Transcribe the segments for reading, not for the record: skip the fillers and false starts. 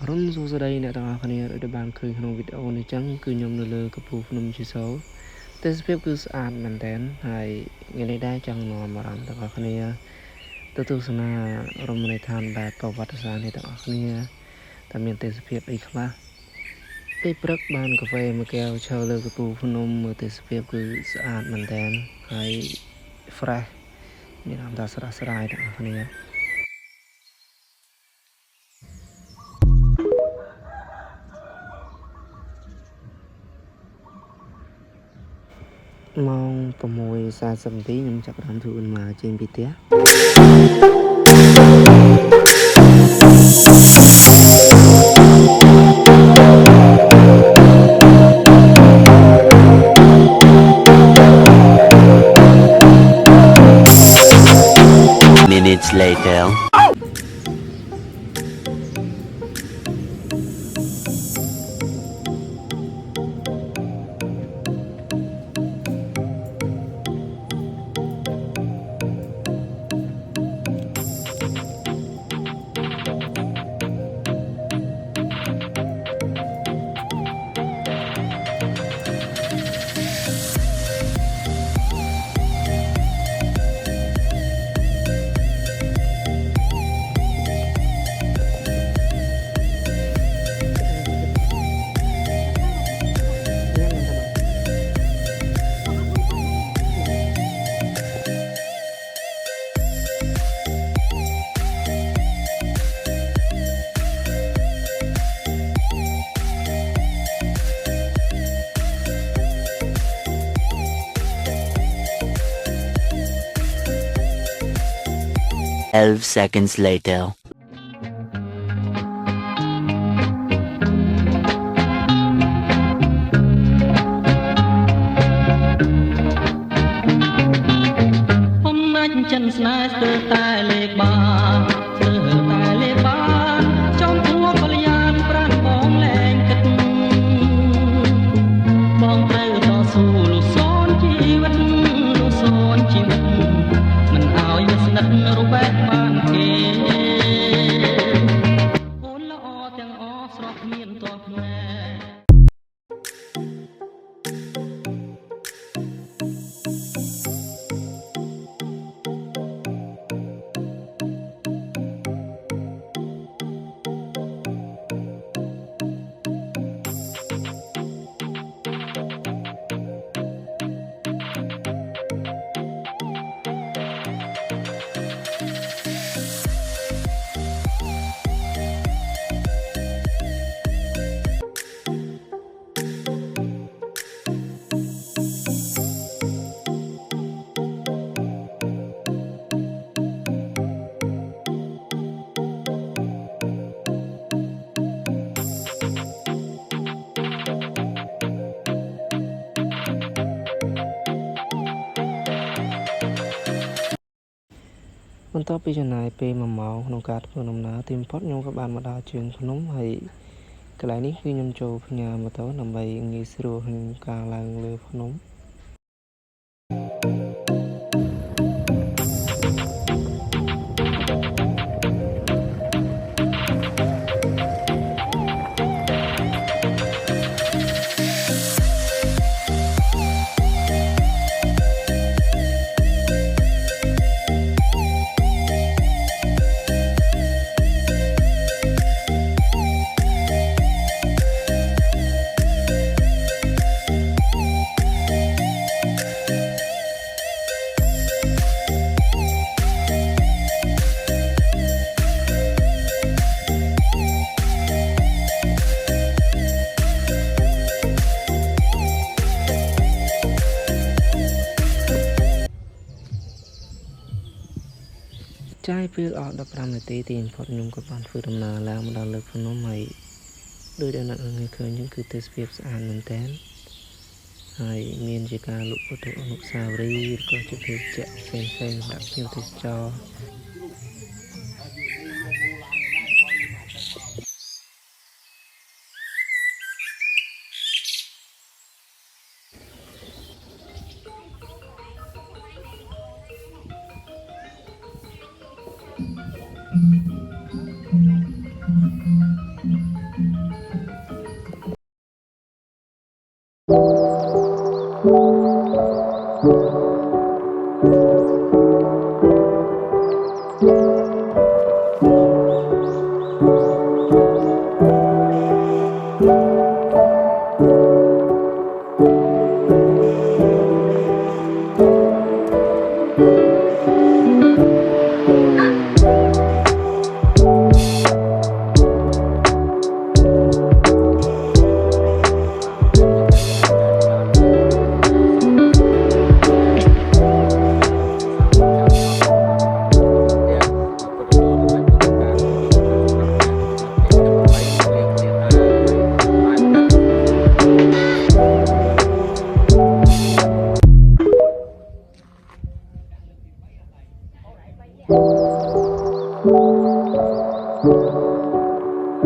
រុនសួស្តីអ្នកទាំងអស់គ្នាដែលបានឃើញក្នុងវីដេអូនេះចឹងគឺខ្ញុំនៅលើកំពូលភ្នំជីសូទេសភាពគឺស្អាតមែនទែនហើយថ្ងៃនេះដែរចង់នាំអារម្មណ៍ទាំងអស់គ្នាទៅទស្សនារមណីយដ្ឋានបែបប្រវត្តិសាស្ត្រនេះទាំងអស់គ្នាតែមានទេសភាពអីខ្លះពេលព្រឹកបានកាហ្វេមួយកែវឈរលើកំពូលភ្នំមើលទេសភាពគឺស្អាតមែនទែនហើយ fresh មានអារម្មណ៍ថាស្រស់ស្រាយទាំងអស់គ្នាម៉ោង 6:40 នាទីខ្ញុំចាប់ផ្ដើមធ្វើដំណើរចេញពីផ្ទះ minutes later. Twelve seconds later.បន្ទាប់ពីចំណាយពេល1 ម៉ោងក្នុងការធ្វើដំណើរទីបំផុតខ្ញុំក៏បានមកដល់ជើងភ្នំហើយកន្លែងនេះគឺខ្ញុំចូលផ្ញើម៉ូតូដើម្បីងាយស្រួលក្នុងការឡើងលើភ្នំចាយពេលអស់15 នាទីទីបំផុតខ្ញុំក៏បានធ្វើដំណើរឡើងមកដល់លើភ្នំហើយដោយដែលអ្នកនឹងឃើញហ្នឹងគឺទេសភាពស្អាតមែនទែនហើយមានជាការលក់វត្ថុអនុស្សាវរីយ៍ឬក៏ជាភេសជ្ជៈផ្សេងៗសម្រាប់ភ្ញៀវទេសចរ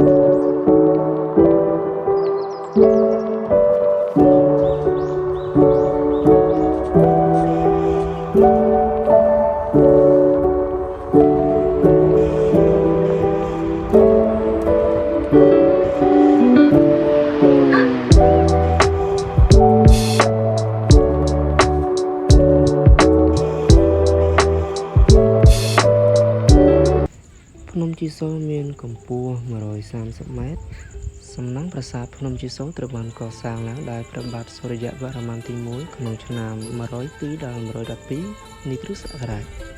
ភ្នំជីសូរមានកម្ពស់130 ម៉ែត្រ សំណង់ប្រាសាទភ្នំជីសូរត្រូវបានកសាងឡើងដោយព្រះបាទសូរ្យវរ្ម័នទី 1 ក្នុងឆ្នាំ102 ដល់ 112 នៃគ្រិស្តសករាជ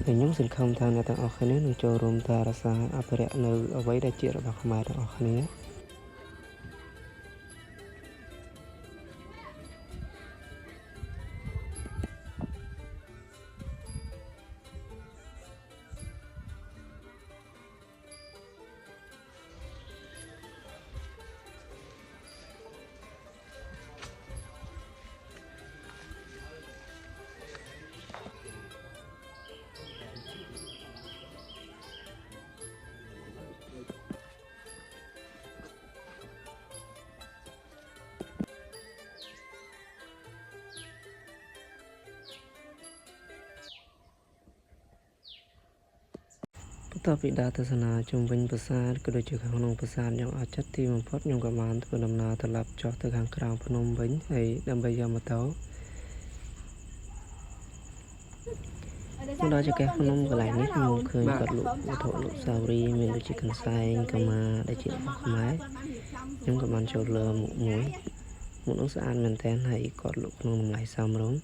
ហើយខ្ញុំសង្ឃឹមថាអ្នកទាំងអស់គ្នានឹងចូលរួមថែរក្សាអភិរក្សនៅអ្វីដែលជារបស់ខ្មែរទាំងអស់គ្នាបន្ទាប់ពីដើរទស្សនាជុំវិញប្រាសាទក៏ដូចជាខាងក្នុងប្រាសាទយ៉ាងអស្ចារ្យទីបំផុតខ្ញុំក៏បានធ្វើដំណើរត្រឡប់ចុះទៅខាងក្រោមភ្នំវិញហើយដើម្បីយកម៉ូតូមកដល់ចង្កេះភ្នំកន្លែងនេះខ្ញុំឃើញគាត់លក់វត្ថុអនុស្សាវរីយ៍មានដូចជាកន្សែងកម្មាដែលជារបស់ខ្មែរខ្ញុំក៏បានចូលលើមុខមួយនោះស្អាតមែនទែនហើយគាត់លក់ក្នុងតម្លៃសមរម្យ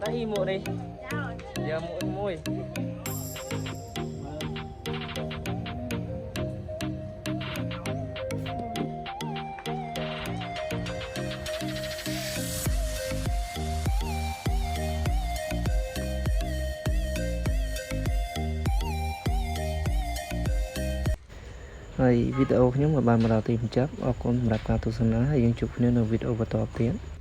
đây mua đi giờ mua muiហើយវីដេអូខ្ញុំក៏បានមកដល់ទីបញ្ចប់អរគុណសម្រាប់ការទស្សនាហើយយើងជួបគ្នានៅវីដេអូបន្តទៀត